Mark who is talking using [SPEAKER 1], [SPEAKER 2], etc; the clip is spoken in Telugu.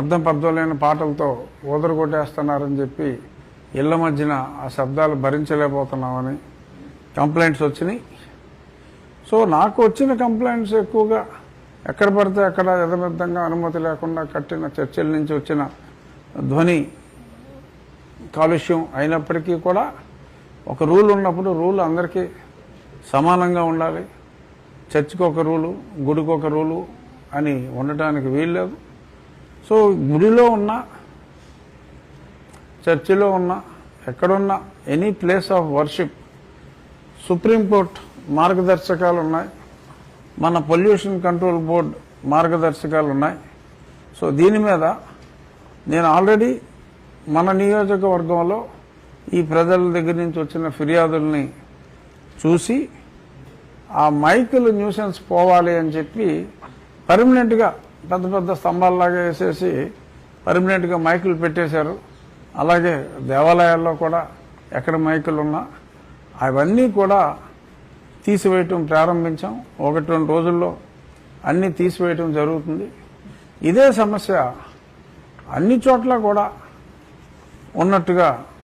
[SPEAKER 1] అర్థం పర్థం లేని పాటలతో ఊదరగొట్టేస్తున్నారని చెప్పి ఇళ్ల మధ్యన ఆ శబ్దాలు భరించలేకపోతున్నామని కంప్లైంట్స్ వచ్చినాయి. సో నాకు వచ్చిన కంప్లైంట్స్ ఎక్కువగా ఎక్కడ పడితే అక్కడ యథమిద్దంగా అనుమతి లేకుండా కట్టిన చర్చిల నుంచి వచ్చిన ధ్వని కాలుష్యం అయినప్పటికీ కూడా ఒక రూల్ ఉన్నప్పుడు రూల్ అందరికీ సమానంగా ఉండాలి. చర్చికి ఒక రూలు, గుడికి ఒక రూలు అని ఉండటానికి వీల్లేదు. సో గుడిలో ఉన్న, చర్చిలో ఉన్న, ఎక్కడున్నా any place of worship supreme court మార్గదర్శకాలు ఉన్నాయి, మన పొల్యూషన్ కంట్రోల్ బోర్డ్ మార్గదర్శకాలు ఉన్నాయి. సో దీని మీద నేను ఆల్రెడీ మన నియోజకవర్గంలో ఈ ప్రజల దగ్గర నుంచి వచ్చిన ఫిర్యాదుల్ని చూసి ఆ మైకులు న్యూసెన్స్ పోవాలి అని చెప్పి పర్మనెంట్గా పెద్ద పెద్ద స్తంభాల్లాగా వేసేసి పర్మనెంట్గా మైకులు పెట్టేశారు. అలాగే దేవాలయాల్లో కూడా ఎక్కడ మైకులు ఉన్నా అవన్నీ కూడా తీసివేయటం ప్రారంభించాం. 1-2 రోజుల్లో అన్నీ తీసివేయటం జరుగుతుంది. ఇదే సమస్య అన్ని చోట్ల కూడా ఉన్నట్టుగా